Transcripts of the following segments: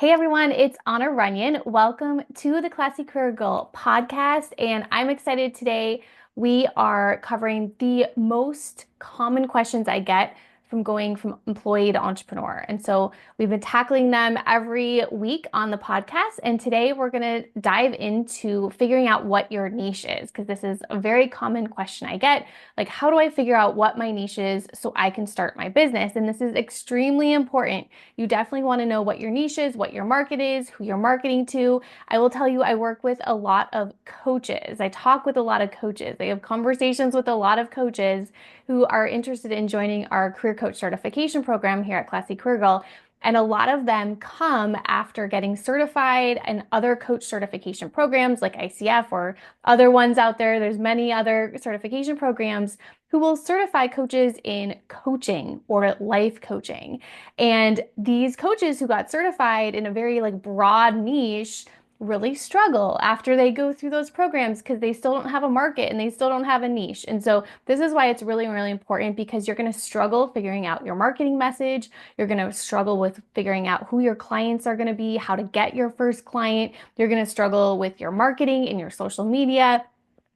Hey everyone, it's Anna Runyon. Welcome to the Classy Career Girl podcast, and I'm excited today. We are covering the most common questions I get from going from employee to entrepreneur. And so we've been tackling them every week on the podcast. And today we're going to dive into figuring out what your niche is, because this is a very common question I get. Like, how do I figure out what my niche is so I can start my business? And this is extremely important. You definitely want to know what your niche is, what your market is, who you're marketing to. I will tell you, I work with a lot of coaches. I talk with a lot of coaches. I have conversations with a lot of coaches who are interested in joining our career coach certification program here at Classy Career Girl. And a lot of them come after getting certified in other coach certification programs like ICF or other ones out there. There's many other certification programs who will certify coaches in coaching or life coaching. And these coaches who got certified in a very broad niche really struggle after they go through those programs because they still don't have a market and they still don't have a niche. And so this is why it's really, really important, because you're going to struggle figuring out your marketing message. You're going to struggle with figuring out who your clients are going to be, how to get your first client. You're going to struggle with your marketing and your social media,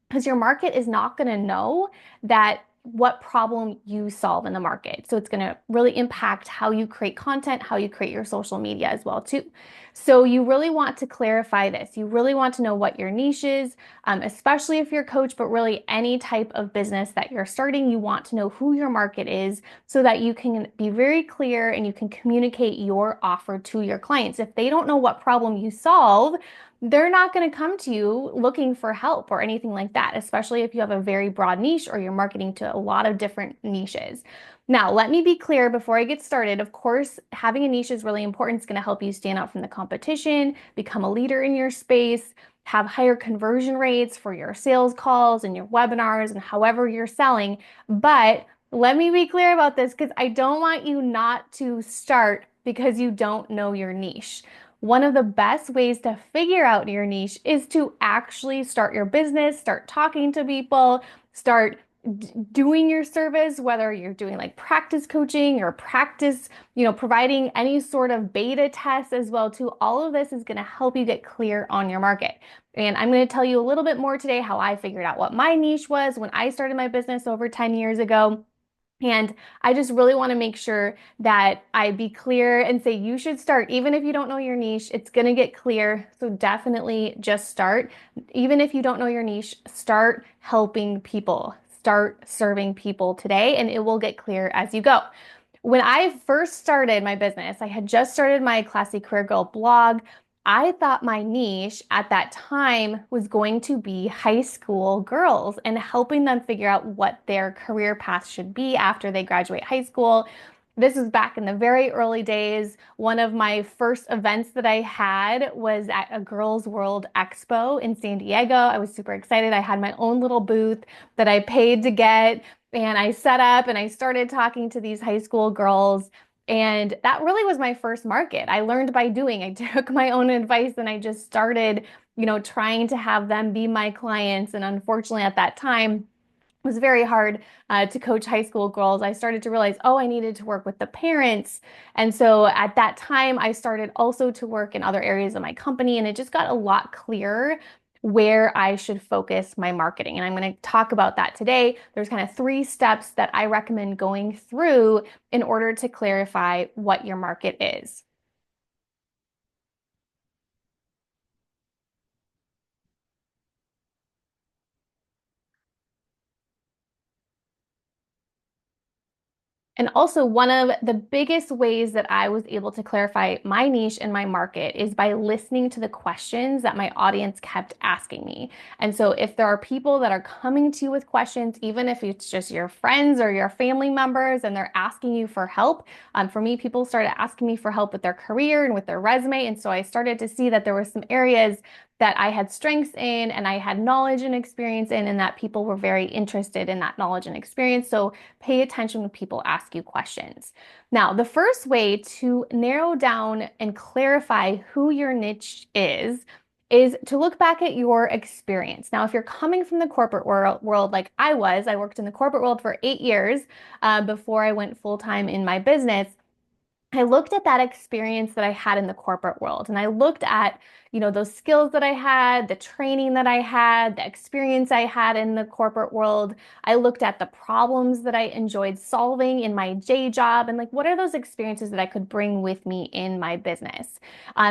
because your market is not going to know that what problem you solve in the market. So it's going to really impact how you create content, how you create your social media as well too. So you really want to clarify this. You really want to know what your niche is, especially if you're a coach, but really any type of business that you're starting, you want to know who your market is so that you can be very clear and you can communicate your offer to your clients. If they don't know what problem you solve, they're not going to come to you looking for help or anything like that, especially if you have a very broad niche or you're marketing to a lot of different niches. Now, let me be clear before I get started. Of course, having a niche is really important. It's going to help you stand out from the competition, become a leader in your space, have higher conversion rates for your sales calls and your webinars and however you're selling. But let me be clear about this, because I don't want you not to start because you don't know your niche. One of the best ways to figure out your niche is to actually start your business, start talking to people, start doing your service, whether you're doing practice coaching or practice, providing any sort of beta test as well too. All of this is going to help you get clear on your market. And I'm going to tell you a little bit more today how I figured out what my niche was when I started my business over 10 years ago. And I just really want to make sure that I be clear and say you should start. Even if you don't know your niche, it's going to get clear. So definitely just start. Even if you don't know your niche, start helping people, start serving people today, and it will get clear as you go. When I first started my business, I had just started my Classy Career Girl blog. I thought my niche at that time was going to be high school girls and helping them figure out what their career path should be after they graduate high school. This was back in the very early days. One of my first events that I had was at a Girls World Expo in San Diego. I was super excited. I had my own little booth that I paid to get, and I set up and I started talking to these high school girls. And that really was my first market. I learned by doing. I took my own advice and I just started, trying to have them be my clients. And unfortunately, at that time, it was very hard to coach high school girls. I started to realize, oh, I needed to work with the parents. And so at that time, I started also to work in other areas of my company, and it just got a lot clearer where I should focus my marketing. And I'm going to talk about that today. There's kind of 3 steps that I recommend going through in order to clarify what your market is. And also, one of the biggest ways that I was able to clarify my niche and my market is by listening to the questions that my audience kept asking me. And so, if there are people that are coming to you with questions, even if it's just your friends or your family members, and they're asking you for help, for me, people started asking me for help with their career and with their resume. And so, I started to see that there were some areas that I had strengths in and I had knowledge and experience in, and that people were very interested in that knowledge and experience. So pay attention when people ask you questions. Now, the first way to narrow down and clarify who your niche is to look back at your experience. Now, if you're coming from the corporate world like I worked in the corporate world for 8 years before I went full time in my business. I looked at that experience that I had in the corporate world and I looked at, those skills that I had, the training that I had, the experience I had in the corporate world. I looked at the problems that I enjoyed solving in my day job and like, what are those experiences that I could bring with me in my business?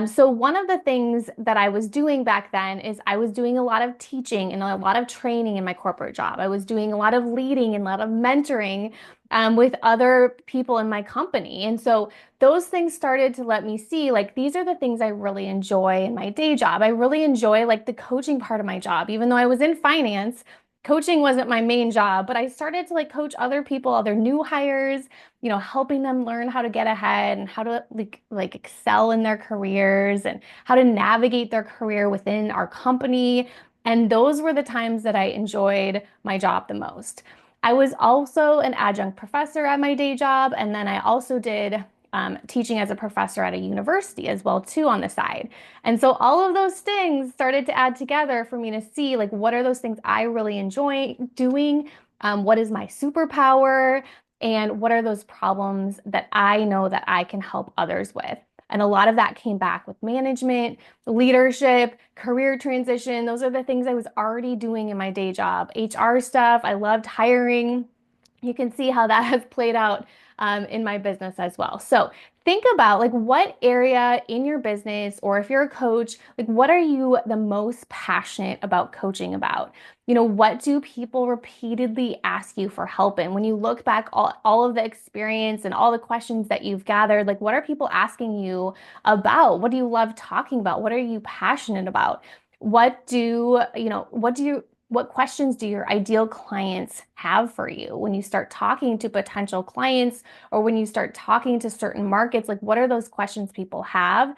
So one of the things that I was doing back then is I was doing a lot of teaching and a lot of training in my corporate job. I was doing a lot of leading and a lot of mentoring with other people in my company. And so those things started to let me see like these are the things I really enjoy in my day job. I really enjoy like the coaching part of my job, even though I was in finance. Coaching wasn't my main job, but I started to like coach other people, other new hires, helping them learn how to get ahead and how to like excel in their careers and how to navigate their career within our company. And those were the times that I enjoyed my job the most. I was also an adjunct professor at my day job, and then I also did teaching as a professor at a university as well too on the side. And so all of those things started to add together for me to see like what are those things I really enjoy doing, what is my superpower, and what are those problems that I know that I can help others with. And a lot of that came back with management, leadership, career transition. Those are the things I was already doing in my day job. HR stuff, I loved hiring. You can see how that has played out in my business as well. So think about like what area in your business, or if you're a coach, like what are you the most passionate about coaching about? What do people repeatedly ask you for help in? When you look back all of the experience and all the questions that you've gathered, like what are people asking you about? What do you love talking about? What are you passionate about? What questions do your ideal clients have for you when you start talking to potential clients or when you start talking to certain markets? Like, what are those questions people have?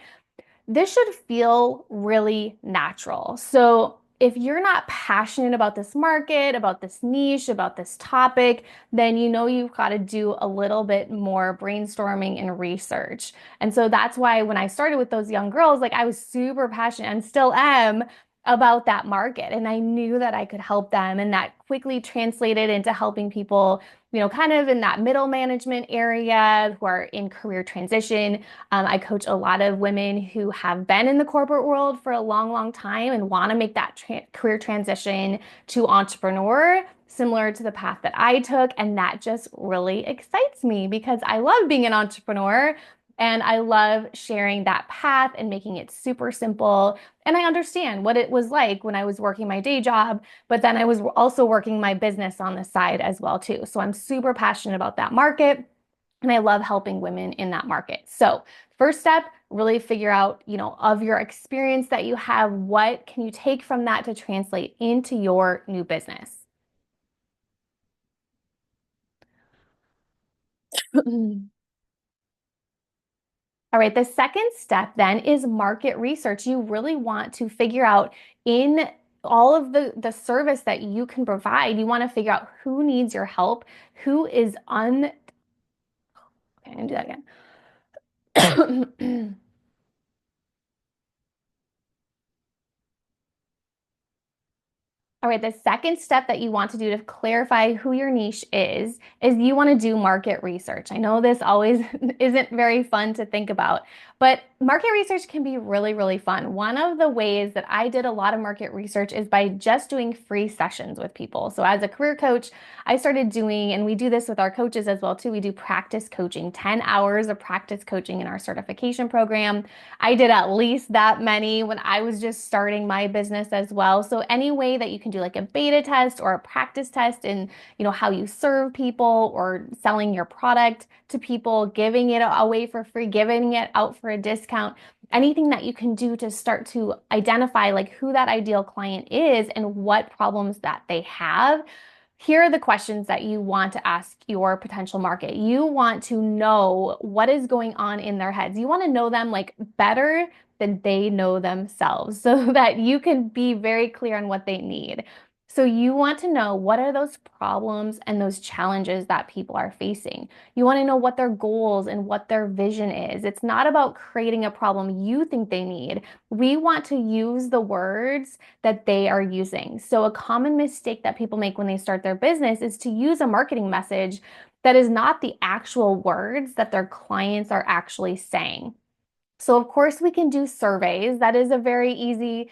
This should feel really natural. So, if you're not passionate about this market, about this niche, about this topic, then you've got to do a little bit more brainstorming and research. And so that's why when I started with those young girls, like I was super passionate and still am about that market. And I knew that I could help them. And that quickly translated into helping people, kind of in that middle management area who are in career transition. I coach a lot of women who have been in the corporate world for a long, long time and want to make that career transition to entrepreneur, similar to the path that I took. And that just really excites me because I love being an entrepreneur and I love sharing that path and making it super simple. And I understand what it was like when I was working my day job, but then I was also working my business on the side as well too. So I'm super passionate about that market. And I love helping women in that market. So, first step, really figure out, of your experience that you have, what can you take from that to translate into your new business? All right, the second step then is market research. You really want to figure out in all of the service that you can provide, you want to figure out who needs your help, who is okay, I'm gonna do that again. All right, the second step that you want to do to clarify who your niche is you want to do market research. I know this always isn't very fun to think about, but market research can be really, really fun. One of the ways that I did a lot of market research is by just doing free sessions with people. So as a career coach, I started doing, and we do this with our coaches as well too, we do practice coaching, 10 hours of practice coaching in our certification program. I did at least that many when I was just starting my business as well. So any way that you can do like a beta test or a practice test in, how you serve people or selling your product to people, giving it away for free, giving it out for a discount, anything that you can do to start to identify like who that ideal client is and what problems that they have. Here are the questions that you want to ask your potential market. You want to know what is going on in their heads. You want to know them like better than they know themselves so that you can be very clear on what they need. So you want to know what are those problems and those challenges that people are facing. You want to know what their goals and what their vision is. It's not about creating a problem you think they need. We want to use the words that they are using. So a common mistake that people make when they start their business is to use a marketing message that is not the actual words that their clients are actually saying. So of course we can do surveys. That is a very easy,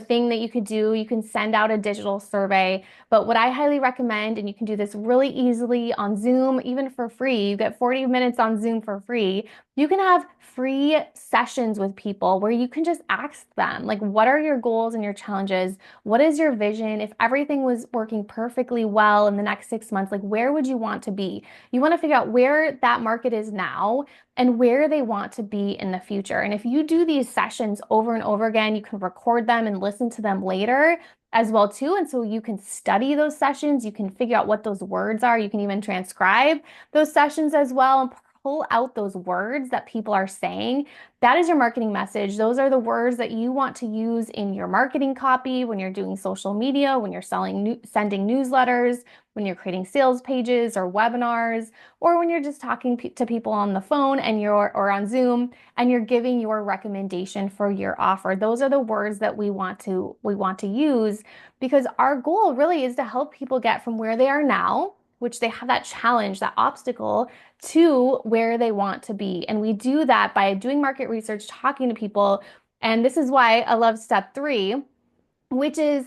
thing that you could do. You can send out a digital survey. But what I highly recommend, and you can do this really easily on Zoom, even for free, you get 40 minutes on Zoom for free. You can have free sessions with people where you can just ask them, like, what are your goals and your challenges? What is your vision? If everything was working perfectly well in the next 6 months, like, where would you want to be? You want to figure out where that market is now and where they want to be in the future. And if you do these sessions over and over again, you can record them and listen to them later as well too. And so you can study those sessions, you can figure out what those words are, you can even transcribe those sessions as well and pull out those words that people are saying. That is your marketing message. Those are the words that you want to use in your marketing copy when you're doing social media, when you're sending newsletters, when you're creating sales pages or webinars, or when you're just talking to people on the phone or on Zoom and you're giving your recommendation for your offer. Those are the words that we want to use because our goal really is to help people get from where they are now, which they have that challenge, that obstacle, to where they want to be. And we do that by doing market research, talking to people. And this is why I love step 3, which is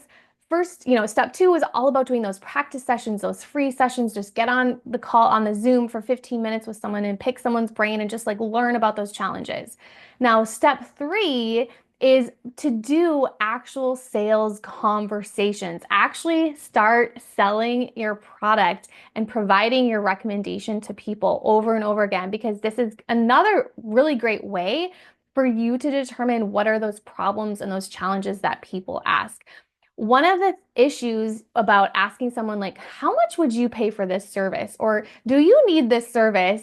first, step 2 is all about doing those practice sessions, those free sessions. Just get on the call on the Zoom for 15 minutes with someone and pick someone's brain and just like learn about those challenges. Now, step 3 is to do actual sales conversations. Actually start selling your product and providing your recommendation to people over and over again, because this is another really great way for you to determine what are those problems and those challenges that people ask. One of the issues about asking someone like, how much would you pay for this service? Or do you need this service?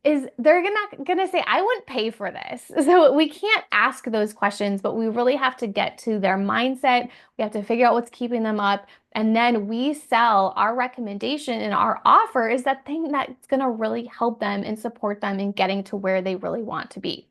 Is they're gonna say, I wouldn't pay for this. So we can't ask those questions, but we really have to get to their mindset. We have to figure out what's keeping them up. And then we sell our recommendation and our offer is that thing that's gonna really help them and support them in getting to where they really want to be.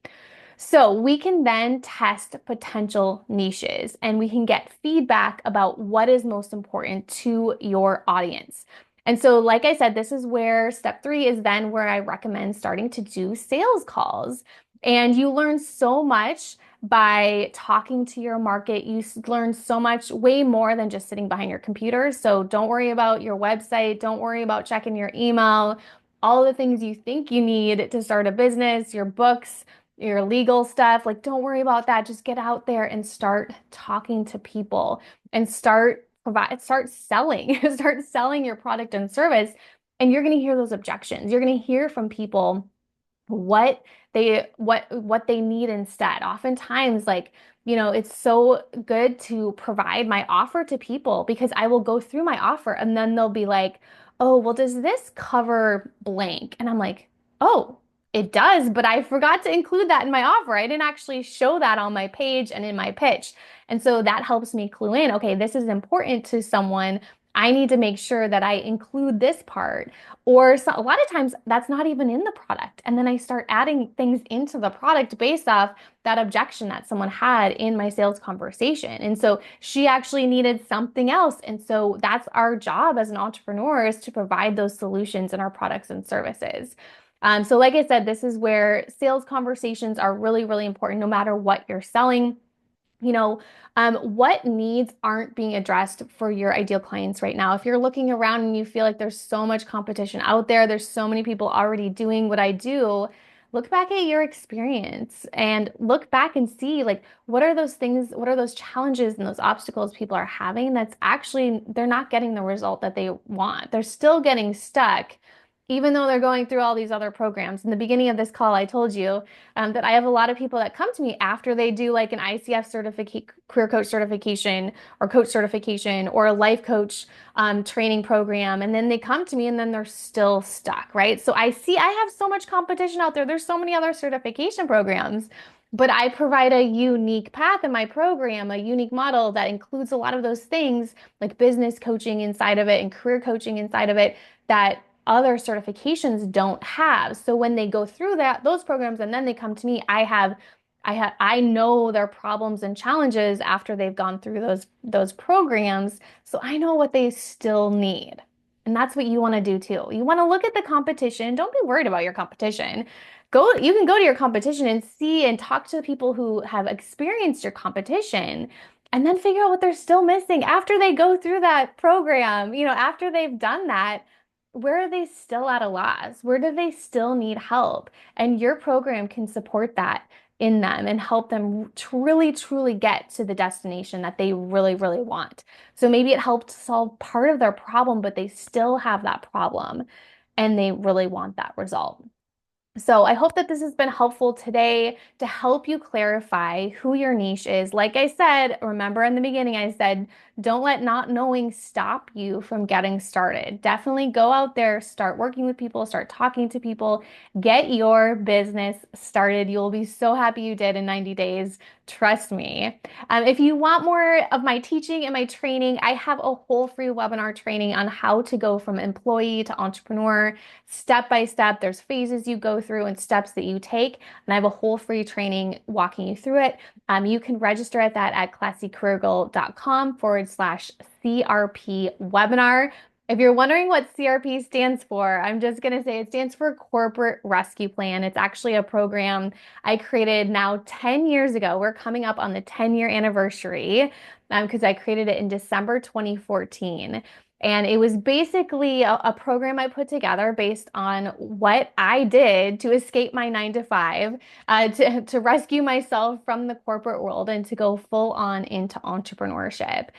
So we can then test potential niches and we can get feedback about what is most important to your audience. And so, like I said, this is where step 3 is then where I recommend starting to do sales calls. And you learn so much by talking to your market. You learn so much, way more than just sitting behind your computer. So don't worry about your website. Don't worry about checking your email, all the things you think you need to start a business, your books, your legal stuff. Like, don't worry about that. Just get out there and start talking to people and start selling, start selling your product and service. And you're going to hear those objections. You're going to hear from people what they need instead. Oftentimes, like, it's so good to provide my offer to people because I will go through my offer and then they'll be like, oh, well, does this cover blank? And I'm like, oh, it does, but I forgot to include that in my offer. I didn't actually show that on my page and in my pitch. And so that helps me clue in, okay, this is important to someone. I need to make sure that I include this part. Or a lot of times that's not even in the product. And then I start adding things into the product based off that objection that someone had in my sales conversation. And so she actually needed something else. And so that's our job as an entrepreneur, is to provide those solutions in our products and services. So like I said, this is where sales conversations are really, really important no matter what you're selling. What needs aren't being addressed for your ideal clients right now? If you're looking around and you feel like there's so much competition out there, there's so many people already doing what I do, look back at your experience and look back and see, like, what are those things, what are those challenges and those obstacles people are having that's actually, they're not getting the result that they want. They're still getting stuck even though they're going through all these other programs. In the beginning of this call, I told you that I have a lot of people that come to me after they do like an ICF certificate, career coach certification or coach certification or a life coach training program. And then they come to me and then they're still stuck, right? So I have so much competition out there. There's so many other certification programs. But I provide a unique path in my program, a unique model that includes a lot of those things like business coaching inside of it and career coaching inside of it that other certifications don't have. So when they go through those programs and then they come to me, I know their problems and challenges after they've gone through those programs. So I know what they still need. And that's what you want to do too. You want to look at the competition. Don't be worried about your competition. You can go to your competition and see and talk to the people who have experienced your competition and then figure out what they're still missing after they go through that program. After they've done that, where are they still at a loss? Where do they still need help? And your program can support that in them and help them truly, truly get to the destination that they really, really want. So maybe it helped solve part of their problem, but they still have that problem and they really want that result. So I hope that this has been helpful today to help you clarify who your niche is. Like I said, remember in the beginning, I said, don't let not knowing stop you from getting started. Definitely go out there, start working with people, start talking to people, get your business started. You'll be so happy you did in 90 days. Trust me. If you want more of my teaching and my training, I have a whole free webinar training on how to go from employee to entrepreneur step by step. There's phases you go through and steps that you take. And I have a whole free training walking you through it. You can register at that at classycareergirl.com/CRP webinar. If you're wondering what CRP stands for, I'm just going to say it stands for Corporate Rescue Plan. It's actually a program I created now 10 years ago. We're coming up on the 10-year anniversary because I created it in December 2014. And it was basically a program I put together based on what I did to escape my 9 to 5, to rescue myself from the corporate world and to go full on into entrepreneurship.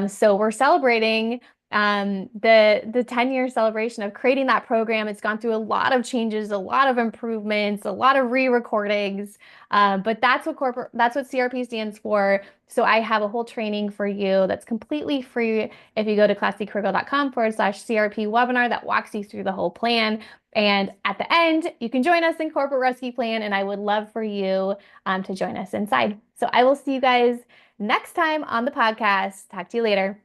So we're celebrating the 10-year celebration of creating that program. It's gone through a lot of changes, a lot of improvements, a lot of re-recordings. But that's what CRP stands for. So I have a whole training for you that's completely free if you go to classycareergirl.com/CRP webinar that walks you through the whole plan. And at the end, you can join us in Corporate Rescue Plan, and I would love for you to join us inside. So I will see you guys next time on the podcast. Talk to you later.